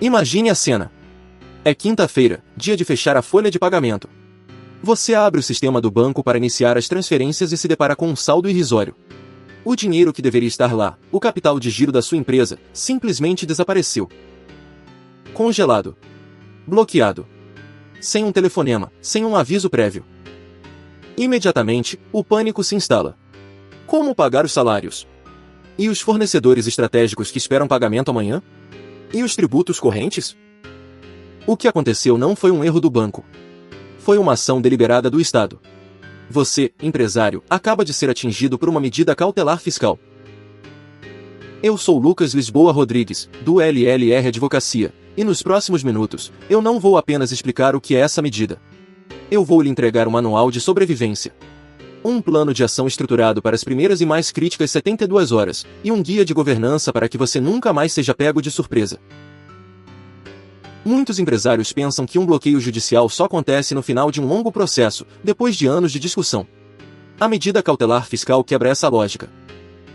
Imagine a cena. É quinta-feira, dia de fechar a folha de pagamento. Você abre o sistema do banco para iniciar as transferências e se depara com um saldo irrisório. O dinheiro que deveria estar lá, o capital de giro da sua empresa, simplesmente desapareceu. Congelado. Bloqueado. Sem um telefonema, sem um aviso prévio. Imediatamente, o pânico se instala. Como pagar os salários? E os fornecedores estratégicos que esperam pagamento amanhã? E os tributos correntes? O que aconteceu não foi um erro do banco. Foi uma ação deliberada do Estado. Você, empresário, acaba de ser atingido por uma medida cautelar fiscal. Eu sou Lucas Lisboa Rodrigues, do LLR Advocacia, e nos próximos minutos, eu não vou apenas explicar o que é essa medida. Eu vou lhe entregar um manual de sobrevivência. Um plano de ação estruturado para as primeiras e mais críticas 72 horas, e um guia de governança para que você nunca mais seja pego de surpresa. Muitos empresários pensam que um bloqueio judicial só acontece no final de um longo processo, depois de anos de discussão. A medida cautelar fiscal quebra essa lógica.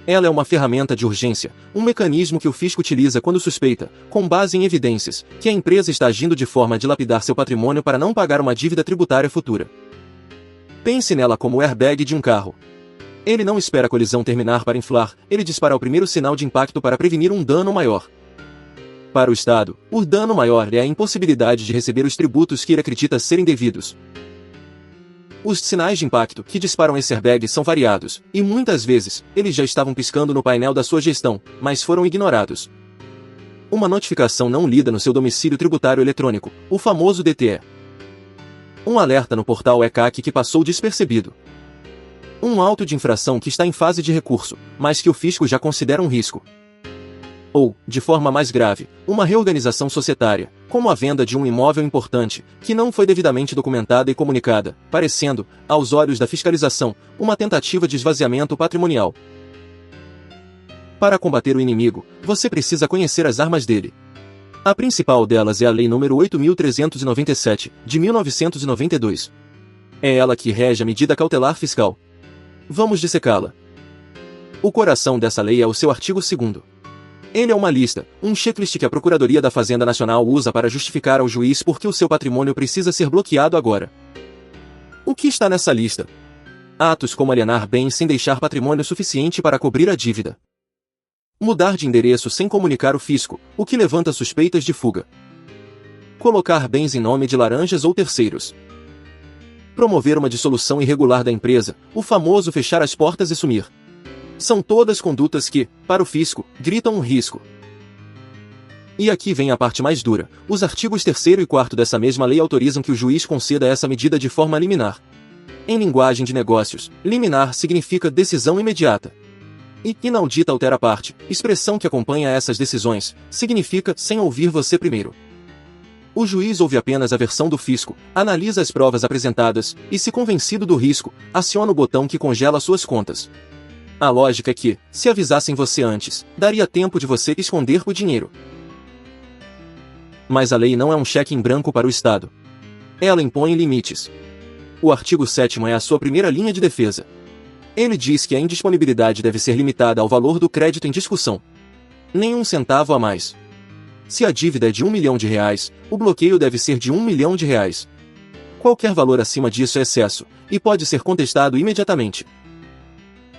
Ela é uma ferramenta de urgência, um mecanismo que o fisco utiliza quando suspeita, com base em evidências, que a empresa está agindo de forma a dilapidar seu patrimônio para não pagar uma dívida tributária futura. Pense nela como o airbag de um carro. Ele não espera a colisão terminar para inflar, ele dispara o primeiro sinal de impacto para prevenir um dano maior. Para o Estado, o dano maior é a impossibilidade de receber os tributos que ele acredita serem devidos. Os sinais de impacto que disparam esse airbag são variados, e muitas vezes, eles já estavam piscando no painel da sua gestão, mas foram ignorados. Uma notificação não lida no seu domicílio tributário eletrônico, o famoso DTE. Um alerta no portal ECAC que passou despercebido. Um auto de infração que está em fase de recurso, mas que o fisco já considera um risco. Ou, de forma mais grave, uma reorganização societária, como a venda de um imóvel importante, que não foi devidamente documentada e comunicada, parecendo, aos olhos da fiscalização, uma tentativa de esvaziamento patrimonial. Para combater o inimigo, você precisa conhecer as armas dele. A principal delas é a Lei nº 8.397, de 1992. É ela que rege a medida cautelar fiscal. Vamos dissecá-la. O coração dessa lei é o seu artigo 2º. Ele é uma lista, um checklist que a Procuradoria da Fazenda Nacional usa para justificar ao juiz por que o seu patrimônio precisa ser bloqueado agora. O que está nessa lista? Atos como alienar bens sem deixar patrimônio suficiente para cobrir a dívida. Mudar de endereço sem comunicar o fisco, o que levanta suspeitas de fuga. Colocar bens em nome de laranjas ou terceiros. Promover uma dissolução irregular da empresa, o famoso fechar as portas e sumir. São todas condutas que, para o fisco, gritam um risco. E aqui vem a parte mais dura. Os artigos 3º e 4º dessa mesma lei autorizam que o juiz conceda essa medida de forma liminar. Em linguagem de negócios, liminar significa decisão imediata. E inaudita altera parte, expressão que acompanha essas decisões, significa sem ouvir você primeiro. O juiz ouve apenas a versão do fisco, analisa as provas apresentadas, e se convencido do risco, aciona o botão que congela suas contas. A lógica é que, se avisassem você antes, daria tempo de você esconder o dinheiro. Mas a lei não é um cheque em branco para o Estado. Ela impõe limites. O artigo 7º é a sua primeira linha de defesa. Ele diz que a indisponibilidade deve ser limitada ao valor do crédito em discussão. Nem um centavo a mais. Se a dívida é de R$1 milhão, o bloqueio deve ser de R$1 milhão. Qualquer valor acima disso é excesso, e pode ser contestado imediatamente.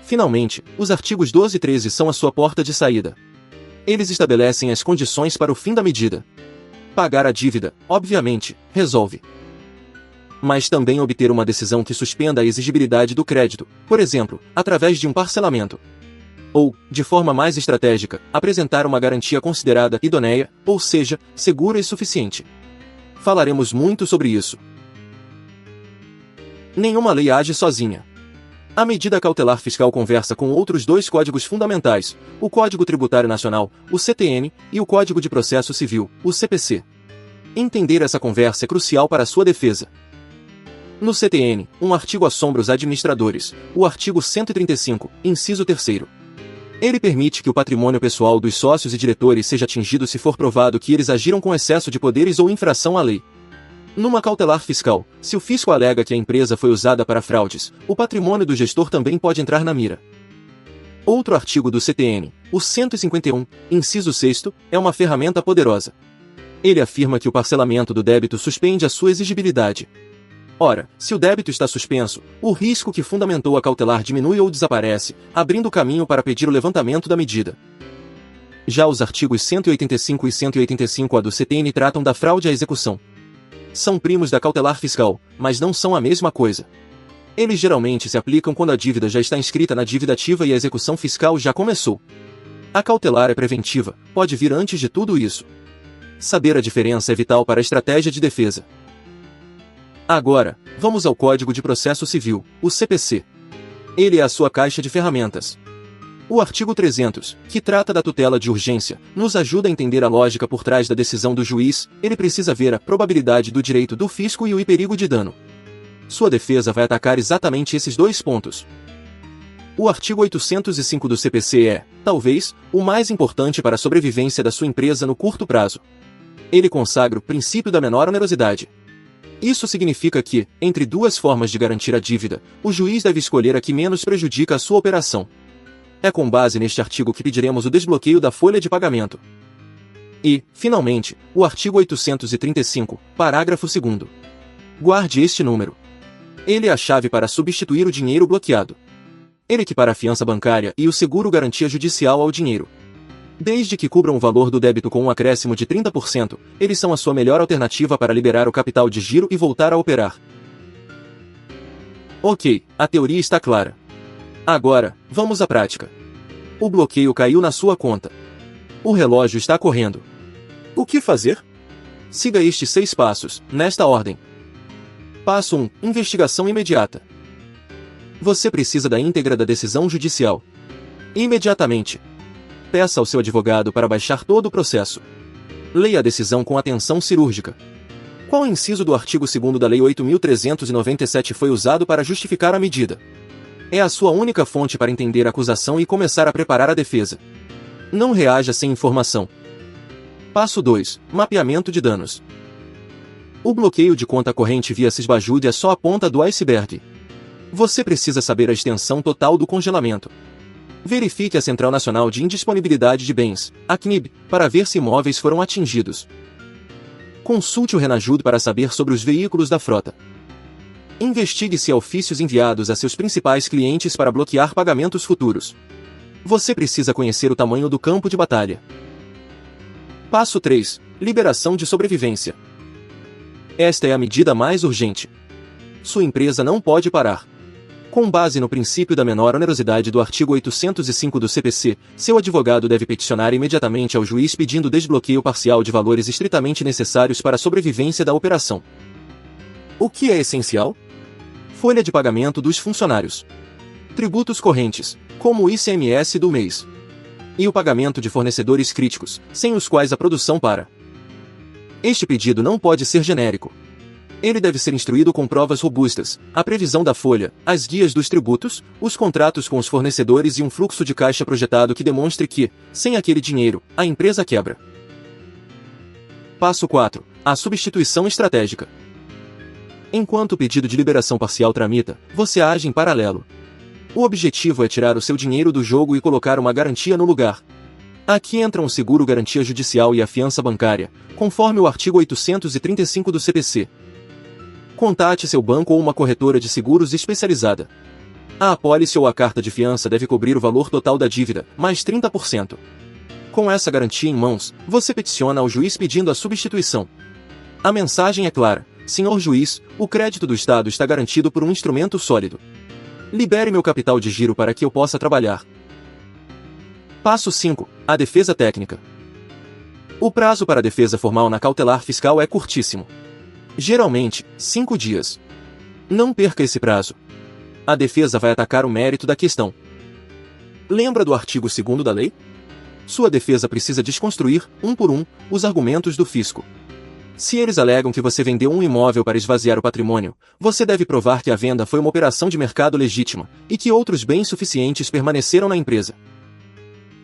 Finalmente, os artigos 12 e 13 são a sua porta de saída. Eles estabelecem as condições para o fim da medida. Pagar a dívida, obviamente, resolve. Mas também obter uma decisão que suspenda a exigibilidade do crédito, por exemplo, através de um parcelamento. Ou, de forma mais estratégica, apresentar uma garantia considerada idoneia, ou seja, segura e suficiente. Falaremos muito sobre isso. Nenhuma lei age sozinha. A medida cautelar fiscal conversa com outros dois códigos fundamentais, o Código Tributário Nacional, o CTN, e o Código de Processo Civil, o CPC. Entender essa conversa é crucial para a sua defesa. No CTN, um artigo assombra os administradores, o artigo 135, inciso 3º. Ele permite que o patrimônio pessoal dos sócios e diretores seja atingido se for provado que eles agiram com excesso de poderes ou infração à lei. Numa cautelar fiscal, se o fisco alega que a empresa foi usada para fraudes, o patrimônio do gestor também pode entrar na mira. Outro artigo do CTN, o 151, inciso 6º, é uma ferramenta poderosa. Ele afirma que o parcelamento do débito suspende a sua exigibilidade. Ora, se o débito está suspenso, o risco que fundamentou a cautelar diminui ou desaparece, abrindo caminho para pedir o levantamento da medida. Já os artigos 185 e 185-A do CTN tratam da fraude à execução. São primos da cautelar fiscal, mas não são a mesma coisa. Eles geralmente se aplicam quando a dívida já está inscrita na dívida ativa e a execução fiscal já começou. A cautelar é preventiva, pode vir antes de tudo isso. Saber a diferença é vital para a estratégia de defesa. Agora, vamos ao Código de Processo Civil, o CPC. Ele é a sua caixa de ferramentas. O artigo 300, que trata da tutela de urgência, nos ajuda a entender a lógica por trás da decisão do juiz. Ele precisa ver a probabilidade do direito do fisco e o perigo de dano. Sua defesa vai atacar exatamente esses dois pontos. O artigo 805 do CPC é, talvez, o mais importante para a sobrevivência da sua empresa no curto prazo. Ele consagra o princípio da menor onerosidade. Isso significa que, entre duas formas de garantir a dívida, o juiz deve escolher a que menos prejudica a sua operação. É com base neste artigo que pediremos o desbloqueio da folha de pagamento. E, finalmente, o artigo 835, parágrafo 2º. Guarde este número. Ele é a chave para substituir o dinheiro bloqueado. Ele equipara a fiança bancária e o seguro garantia judicial ao dinheiro. Desde que cubram o valor do débito com um acréscimo de 30%, eles são a sua melhor alternativa para liberar o capital de giro e voltar a operar. Ok, a teoria está clara. Agora, vamos à prática. O bloqueio caiu na sua conta. O relógio está correndo. O que fazer? Siga estes 6 passos, nesta ordem. Passo 1. Investigação imediata. Você precisa da íntegra da decisão judicial. Imediatamente. Peça ao seu advogado para baixar todo o processo. Leia a decisão com atenção cirúrgica. Qual inciso do artigo 2º da Lei 8.397 foi usado para justificar a medida? É a sua única fonte para entender a acusação e começar a preparar a defesa. Não reaja sem informação. Passo 2. Mapeamento de danos. O bloqueio de conta corrente via Sisbajude é só a ponta do iceberg. Você precisa saber a extensão total do congelamento. Verifique a Central Nacional de Indisponibilidade de Bens, a CNIB, para ver se imóveis foram atingidos. Consulte o Renajud para saber sobre os veículos da frota. Investigue se há ofícios enviados a seus principais clientes para bloquear pagamentos futuros. Você precisa conhecer o tamanho do campo de batalha. Passo 3. Liberação de sobrevivência. Esta é a medida mais urgente. Sua empresa não pode parar. Com base no princípio da menor onerosidade do artigo 805 do CPC, seu advogado deve peticionar imediatamente ao juiz pedindo desbloqueio parcial de valores estritamente necessários para a sobrevivência da operação. O que é essencial? Folha de pagamento dos funcionários. Tributos correntes, como o ICMS do mês. E o pagamento de fornecedores críticos, sem os quais a produção para. Este pedido não pode ser genérico. Ele deve ser instruído com provas robustas, a previsão da folha, as guias dos tributos, os contratos com os fornecedores e um fluxo de caixa projetado que demonstre que, sem aquele dinheiro, a empresa quebra. Passo 4. A substituição estratégica. Enquanto o pedido de liberação parcial tramita, você age em paralelo. O objetivo é tirar o seu dinheiro do jogo e colocar uma garantia no lugar. Aqui entram o seguro garantia judicial e a fiança bancária, conforme o artigo 835 do CPC. Contate seu banco ou uma corretora de seguros especializada. A apólice ou a carta de fiança deve cobrir o valor total da dívida, mais 30%. Com essa garantia em mãos, você peticiona ao juiz pedindo a substituição. A mensagem é clara: senhor juiz, o crédito do Estado está garantido por um instrumento sólido. Libere meu capital de giro para que eu possa trabalhar. Passo 5. A defesa técnica. O prazo para a defesa formal na cautelar fiscal é curtíssimo. Geralmente, 5 dias. Não perca esse prazo. A defesa vai atacar o mérito da questão. Lembra do artigo 2º da lei? Sua defesa precisa desconstruir, um por um, os argumentos do fisco. Se eles alegam que você vendeu um imóvel para esvaziar o patrimônio, você deve provar que a venda foi uma operação de mercado legítima, e que outros bens suficientes permaneceram na empresa.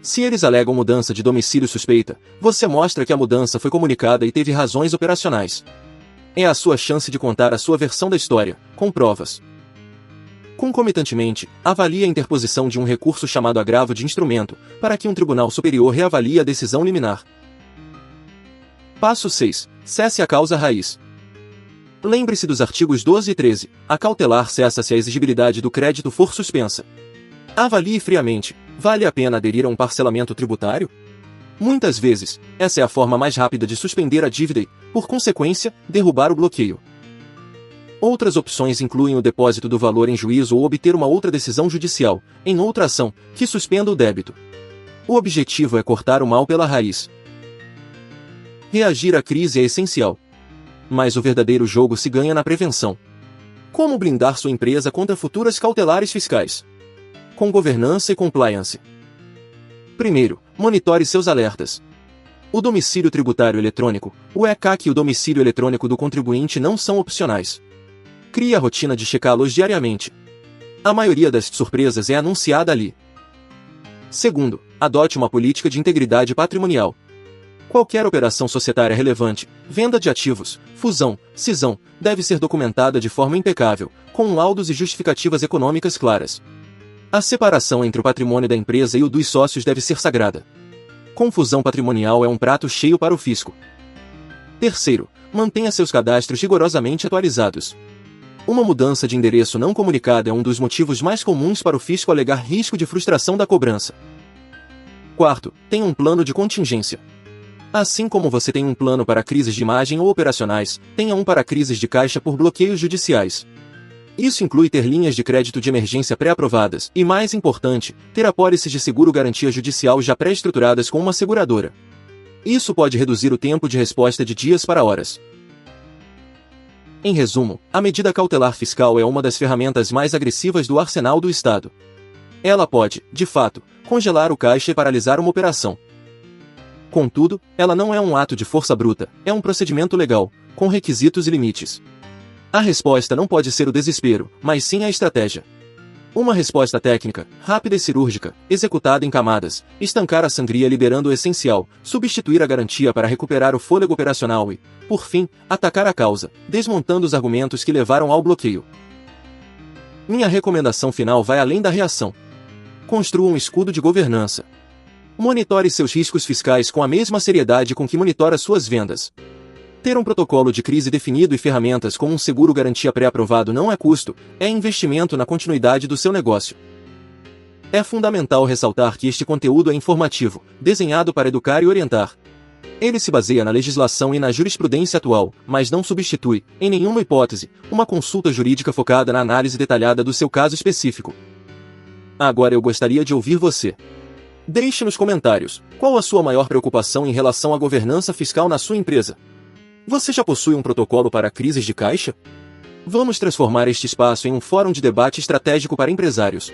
Se eles alegam mudança de domicílio suspeita, você mostra que a mudança foi comunicada e teve razões operacionais. É a sua chance de contar a sua versão da história, com provas. Concomitantemente, avalie a interposição de um recurso chamado agravo de instrumento, para que um tribunal superior reavalie a decisão liminar. Passo 6. Cesse a causa raiz. Lembre-se dos artigos 12 e 13. A cautelar cessa se a exigibilidade do crédito for suspensa. Avalie friamente. Vale a pena aderir a um parcelamento tributário? Muitas vezes, essa é a forma mais rápida de suspender a dívida e, por consequência, derrubar o bloqueio. Outras opções incluem o depósito do valor em juízo ou obter uma outra decisão judicial, em outra ação, que suspenda o débito. O objetivo é cortar o mal pela raiz. Reagir à crise é essencial. Mas o verdadeiro jogo se ganha na prevenção. Como blindar sua empresa contra futuras cautelares fiscais? Com governança e compliance. Primeiro, monitore seus alertas. O domicílio tributário eletrônico, o ECAC e o domicílio eletrônico do contribuinte não são opcionais. Crie a rotina de checá-los diariamente. A maioria das surpresas é anunciada ali. Segundo, adote uma política de integridade patrimonial. Qualquer operação societária relevante, venda de ativos, fusão, cisão, deve ser documentada de forma impecável, com laudos e justificativas econômicas claras. A separação entre o patrimônio da empresa e o dos sócios deve ser sagrada. Confusão patrimonial é um prato cheio para o fisco. Terceiro, mantenha seus cadastros rigorosamente atualizados. Uma mudança de endereço não comunicada é um dos motivos mais comuns para o fisco alegar risco de frustração da cobrança. Quarto, tenha um plano de contingência. Assim como você tem um plano para crises de imagem ou operacionais, tenha um para crises de caixa por bloqueios judiciais. Isso inclui ter linhas de crédito de emergência pré-aprovadas e, mais importante, ter apólices de seguro-garantia judicial já pré-estruturadas com uma seguradora. Isso pode reduzir o tempo de resposta de dias para horas. Em resumo, a medida cautelar fiscal é uma das ferramentas mais agressivas do arsenal do Estado. Ela pode, de fato, congelar o caixa e paralisar uma operação. Contudo, ela não é um ato de força bruta, é um procedimento legal, com requisitos e limites. A resposta não pode ser o desespero, mas sim a estratégia. Uma resposta técnica, rápida e cirúrgica, executada em camadas, estancar a sangria liberando o essencial, substituir a garantia para recuperar o fôlego operacional e, por fim, atacar a causa, desmontando os argumentos que levaram ao bloqueio. Minha recomendação final vai além da reação. Construa um escudo de governança. Monitore seus riscos fiscais com a mesma seriedade com que monitora suas vendas. Ter um protocolo de crise definido e ferramentas como um seguro-garantia pré-aprovado não é custo, é investimento na continuidade do seu negócio. É fundamental ressaltar que este conteúdo é informativo, desenhado para educar e orientar. Ele se baseia na legislação e na jurisprudência atual, mas não substitui, em nenhuma hipótese, uma consulta jurídica focada na análise detalhada do seu caso específico. Agora eu gostaria de ouvir você. Deixe nos comentários, qual a sua maior preocupação em relação à governança fiscal na sua empresa? Você já possui um protocolo para crises de caixa? Vamos transformar este espaço em um fórum de debate estratégico para empresários.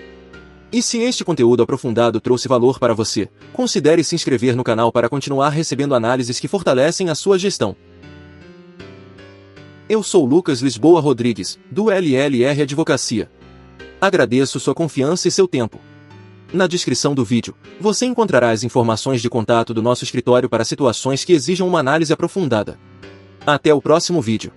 E se este conteúdo aprofundado trouxe valor para você, considere se inscrever no canal para continuar recebendo análises que fortalecem a sua gestão. Eu sou Lucas Lisboa Rodrigues, do LLR Advocacia. Agradeço sua confiança e seu tempo. Na descrição do vídeo, você encontrará as informações de contato do nosso escritório para situações que exijam uma análise aprofundada. Até o próximo vídeo.